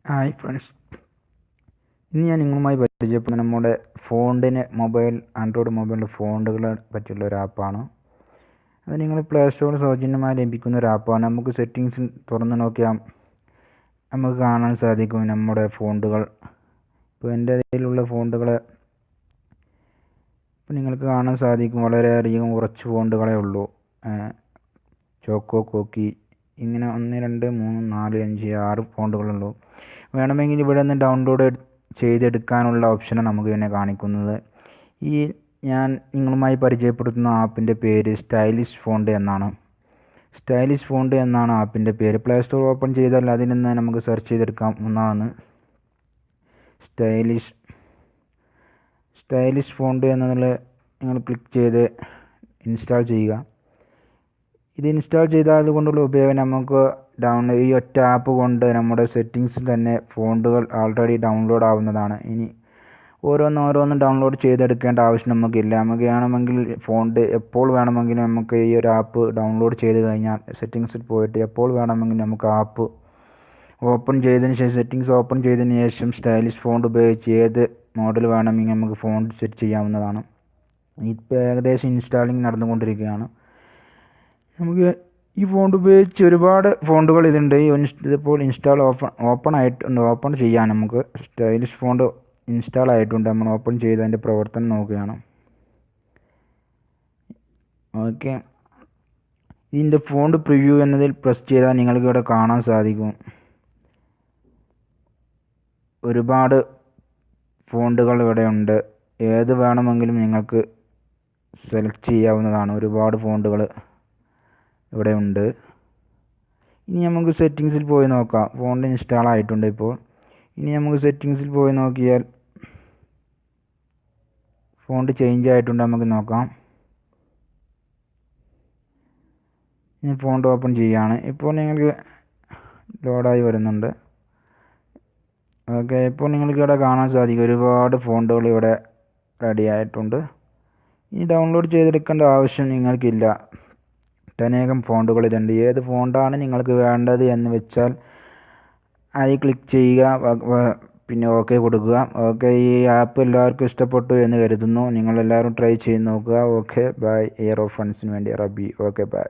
Hi friends, ഇന്ന് ഞാൻ നിങ്ങളുമായി പരിചയപ്പെടുന്ന നമ്മുടെ ആൻഡ്രോയിഡ് മൊബൈൽ ഫോണുകളെ പറ്റിയുള്ള ഒരു ആപ്പാണ്. അത് നിങ്ങൾ പ്ലേ സ്റ്റോറിൽ സൗജന്യമായി ലഭിക്കുന്ന ഒരു ആപ്പാണ്. നമുക്ക് സെറ്റിങ്സിൽ തുറന്ന് നോക്കിയാൽ നമുക്ക് കാണാൻ സാധിക്കും നമ്മുടെ ഫോണ്ടുകൾ. ഇപ്പോൾ എൻ്റെ കയ്യിലുള്ള ഫോണ്ടുകൾ ഇപ്പോൾ നിങ്ങൾക്ക് കാണാൻ സാധിക്കും. വളരെയധികം കുറച്ച് ഫോണ്ടുകളേ ഉള്ളൂ. ചോക്കോ കോക്കി ഇങ്ങനെ 1 2 3 4 5 6 ഫോണ്ടുകളുള്ളൂ. വേണമെങ്കിൽ ഇവിടെ നിന്ന് ഡൗൺലോഡ് ചെയ്തെടുക്കാനുള്ള ഓപ്ഷനാണ് നമുക്ക് ഇതിനെ കാണിക്കുന്നത്. ഞാൻ നിങ്ങളുമായി പരിചയപ്പെടുത്തുന്ന ആപ്പിൻ്റെ പേര് സ്റ്റൈലിഷ് ഫോണ്ട് എന്നാണ്. സ്റ്റൈലിഷ് ഫോണ്ട് എന്നാണ് ആപ്പിൻ്റെ പേര്. പ്ലേ സ്റ്റോർ ഓപ്പൺ ചെയ്താൽ അതിൽ നിന്ന് നമുക്ക് സെർച്ച് ചെയ്തെടുക്കാം. ഒന്നാണ് സ്റ്റൈലിഷ് ഫോണ്ട് എന്നതിൽ നിങ്ങൾ ക്ലിക്ക് ചെയ്ത് ഇൻസ്റ്റാൾ ചെയ്യുക. ഇത് ഇൻസ്റ്റാൾ ചെയ്താൽ കൊണ്ടുള്ള ഉപയോഗം നമുക്ക് ഈ ഒറ്റ ആപ്പ് കൊണ്ട് നമ്മുടെ സെറ്റിങ്സിൽ തന്നെ ഫോണ്ടുകൾ ആൾറെഡി ഡൗൺലോഡ് ആവുന്നതാണ്. ഇനി ഓരോന്നും ഡൗൺലോഡ് ചെയ്തെടുക്കേണ്ട ആവശ്യം നമുക്കില്ല. നമുക്ക് വേണമെങ്കിൽ ഫോണ്ട് എപ്പോൾ വേണമെങ്കിലും നമുക്ക് ഈ ഒരു ആപ്പ് ഡൗൺലോഡ് ചെയ്ത് കഴിഞ്ഞാൽ സെറ്റിങ്സിൽ പോയിട്ട് എപ്പോൾ വേണമെങ്കിലും നമുക്ക് ആപ്പ് ഓപ്പൺ ചെയ്തതിന് ശേഷം സെറ്റിങ്സ് ഓപ്പൺ ചെയ്തതിന് ശേഷം സ്റ്റൈലിഷ് ഫോണ്ട് ഉപയോഗിച്ച് ഏത് മോഡൽ വേണമെങ്കിൽ നമുക്ക് ഫോണ്ട് സെറ്റ് ചെയ്യാവുന്നതാണ്. ഇപ്പോൾ ഏകദേശം ഇൻസ്റ്റാളിങ് നടന്നുകൊണ്ടിരിക്കുകയാണ്. നമുക്ക് ഈ ഫോണ്ട് ഉപയോഗിച്ച് ഒരുപാട് ഫോണ്ടുകൾ ഇതുണ്ട്. ഇതിപ്പോൾ ഓപ്പൺ ചെയ്യാൻ നമുക്ക് സ്റ്റൈലിഷ് ഫോണ്ട് ഇൻസ്റ്റാൾ ആയിട്ടുണ്ട്. നമ്മൾ ഓപ്പൺ ചെയ്ത് അതിൻ്റെ പ്രവർത്തനം നോക്കുകയാണ്. ഓക്കെ, ഇതിൻ്റെ ഫോണ്ട് പ്രിവ്യൂ എന്നതിൽ പ്രസ് ചെയ്താൽ നിങ്ങൾക്ക് ഇവിടെ കാണാൻ സാധിക്കും ഒരുപാട് ഫോണ്ടുകൾ ഇവിടെ ഉണ്ട്. ഏത് വേണമെങ്കിലും നിങ്ങൾക്ക് സെലക്ട് ചെയ്യാവുന്നതാണ്. ഒരുപാട് ഫോണ്ടുകൾ ഇവിടെ ഉണ്ട്. ഇനി നമുക്ക് സെറ്റിങ്സിൽ പോയി നോക്കാം. ഫോണ്ട് ഇൻസ്റ്റാൾ ആയിട്ടുണ്ട്. ഇപ്പോൾ ഇനി നമുക്ക് സെറ്റിങ്സിൽ പോയി നോക്കിയാൽ ഫോണ്ട് ചേഞ്ച് ആയിട്ടുണ്ട്. നമുക്ക് നോക്കാം. ഞാൻ ഫോണ്ട് ഓപ്പൺ ചെയ്യുകയാണ്. ഇപ്പോൾ നിങ്ങൾക്ക് ലോഡായി വരുന്നുണ്ട്. ഓക്കെ, ഇപ്പോൾ നിങ്ങൾക്ക് ഇവിടെ കാണാൻ സാധിക്കും ഒരുപാട് ഫോണ്ടുകൾ ഇവിടെ റെഡി ആയിട്ടുണ്ട്. ഇനി ഡൗൺലോഡ് ചെയ്തെടുക്കേണ്ട ആവശ്യം നിങ്ങൾക്കില്ല. ഒട്ടനേകം ഫോണ്ടുകൾ ഇതുണ്ട്. ഏത് ഫോണ്ടാണ് നിങ്ങൾക്ക് വേണ്ടത് എന്ന് വെച്ചാൽ അതിൽ ക്ലിക്ക് ചെയ്യുക, പിന്നെ ഓക്കെ കൊടുക്കുക. ഓക്കെ, ഈ ആപ്പ് എല്ലാവർക്കും ഇഷ്ടപ്പെട്ടു എന്ന് കരുതുന്നു. നിങ്ങളെല്ലാവരും ട്രൈ ചെയ്ത് നോക്കുക. Okay bye. എയർ ഓഫ് ഫണ്ട്സിന് വേണ്ടി റബി. Okay bye.